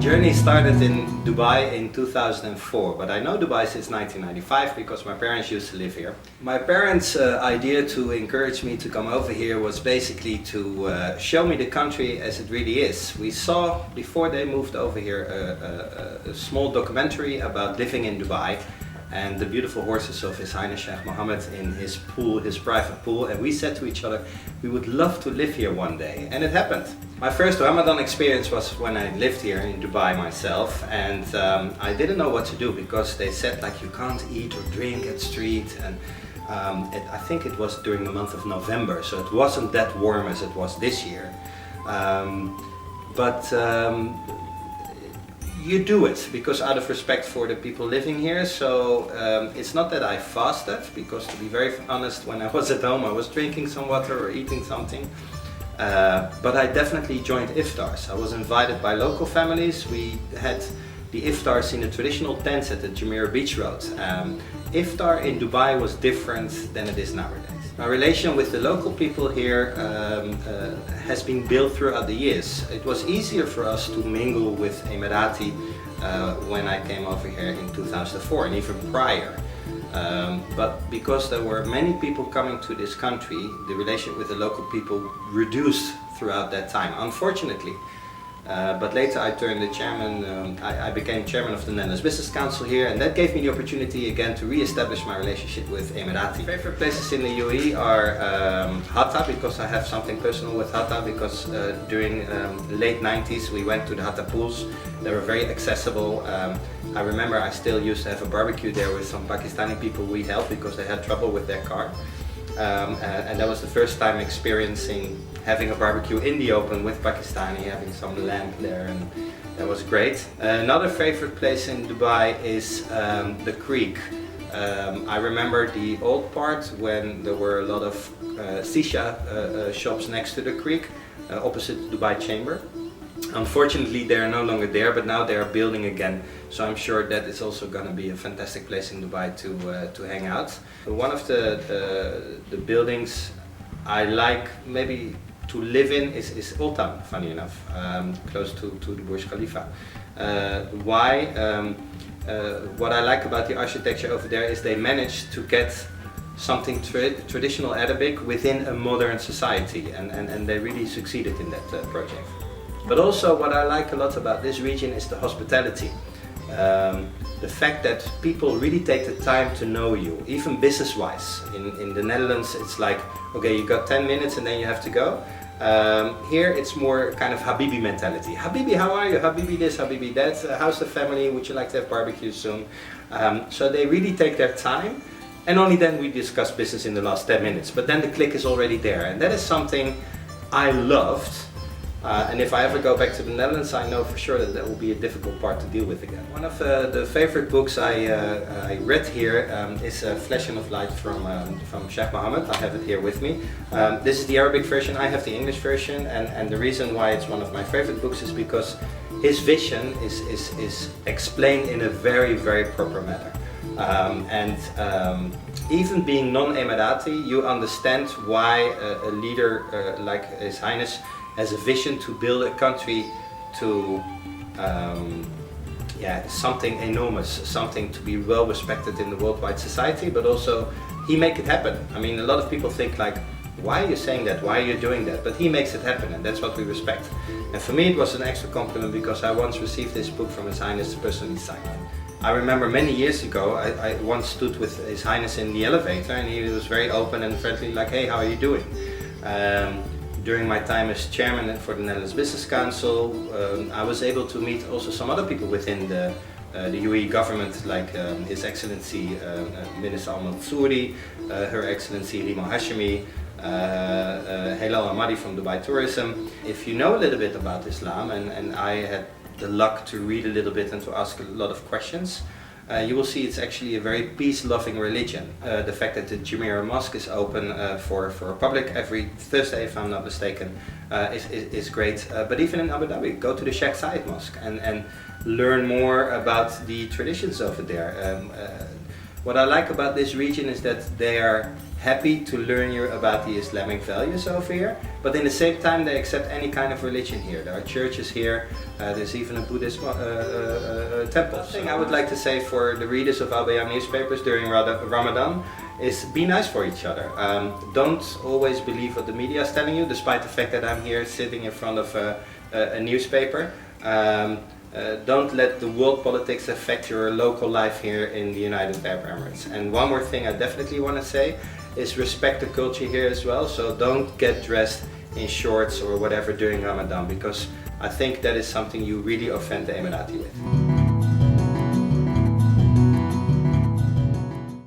journey started in Dubai in 2004, but I know Dubai since 1995 because my parents used to live here. My parents' idea to encourage me to come over here was basically to show me the country as it really is. We saw, before they moved over here, a small documentary about living in Dubai and the beautiful horses of His Highness Sheikh Mohammed in his pool, his private pool, and we said to each other, we would love to live here one day, and it happened. My first Ramadan experience was when I lived here in Dubai myself, and I didn't know what to do because they said like you can't eat or drink at street, and I think it was during the month of November, so it wasn't that warm as it was this year. But you do it because out of respect for the people living here. So it's not that I fasted, because to be very honest, when I was at home I was drinking some water or eating something. But I definitely joined iftars. I was invited by local families. We had the iftars in the traditional tents at the Jumeirah Beach Road. Iftar in Dubai was different than it is nowadays. My relation with the local people here has been built throughout the years. It was easier for us to mingle with Emirati when I came over here in 2004 and even prior. But because there were many people coming to this country, the relation with the local people reduced throughout that time, unfortunately. But later I turned the chairman, I became chairman of the Netherlands Business Council here, and that gave me the opportunity again to re-establish my relationship with Emirati. Favorite places in the UAE are Hatta, because I have something personal with Hatta, because during the late 90s we went to the Hatta pools. They were very accessible. I remember I still used to have a barbecue there with some Pakistani people we helped because they had trouble with their car. And that was the first time experiencing having a barbecue in the open with Pakistani, having some lamp there, and that was great. Another favorite place in Dubai is the creek. I remember the old part when there were a lot of shisha shops next to the creek, opposite Dubai Chamber. Unfortunately, they are no longer there, but now they are building again. So I'm sure that it's also going to be a fantastic place in Dubai to hang out. One of the buildings I like maybe to live in is Old Town, funny enough, close to the Burj Khalifa. Why? What I like about the architecture over there is they managed to get something traditional Arabic within a modern society, and they really succeeded in that project. But also what I like a lot about this region is the hospitality. The fact that people really take the time to know you, even business-wise. In the Netherlands it's like, okay, you got 10 minutes and then you have to go. Here it's more kind of Habibi mentality. Habibi, how are you? Habibi this, Habibi that. How's the family? Would you like to have barbecue soon? So they really take their time, and only then we discuss business in the last 10 minutes. But then the click is already there, and that is something I loved. And if I ever go back to the Netherlands, I know for sure that that will be a difficult part to deal with again. One of the favorite books I read here is Flashing of Light from Sheikh Mohammed. I have it here with me. This is the Arabic version, I have the English version, and the reason why it's one of my favorite books is because his vision is explained in a very, very proper manner. Even being non-Emirati, you understand why a leader like His Highness has a vision to build a country to something enormous, something to be well respected in the worldwide society, but also he make it happen. I mean, a lot of people think like, why are you saying that? Why are you doing that? But he makes it happen, and that's what we respect. And for me it was an extra compliment because I once received this book from His Highness personally signed. I remember many years ago, I once stood with His Highness in the elevator, and he was very open and friendly, like, hey, how are you doing? During my time as chairman for the Netherlands Business Council, I was able to meet also some other people within the UAE government, like His Excellency Minister Al-Mansouri, Her Excellency Rima Hashemi, Helal Ahmadi from Dubai Tourism. If you know a little bit about Islam, and I had the luck to read a little bit and to ask a lot of questions, you will see it's actually a very peace-loving religion. The fact that the Jumeirah Mosque is open for public every Thursday, if I'm not mistaken, is great. But even in Abu Dhabi, go to the Sheikh Zayed Mosque and learn more about the traditions over there. What I like about this region is that they are happy to learn about the Islamic values over here, but in the same time they accept any kind of religion here. There are churches here, there's even a Buddhist temple. One thing I would like to say for the readers of Al Bayan newspapers during Ramadan is be nice for each other. Don't always believe what the media is telling you, despite the fact that I'm here sitting in front of a newspaper. Don't let the world politics affect your local life here in the United Arab Emirates. And one more thing I definitely want to say is respect the culture here as well. So don't get dressed in shorts or whatever during Ramadan, because I think that is something you really offend the Emirati with.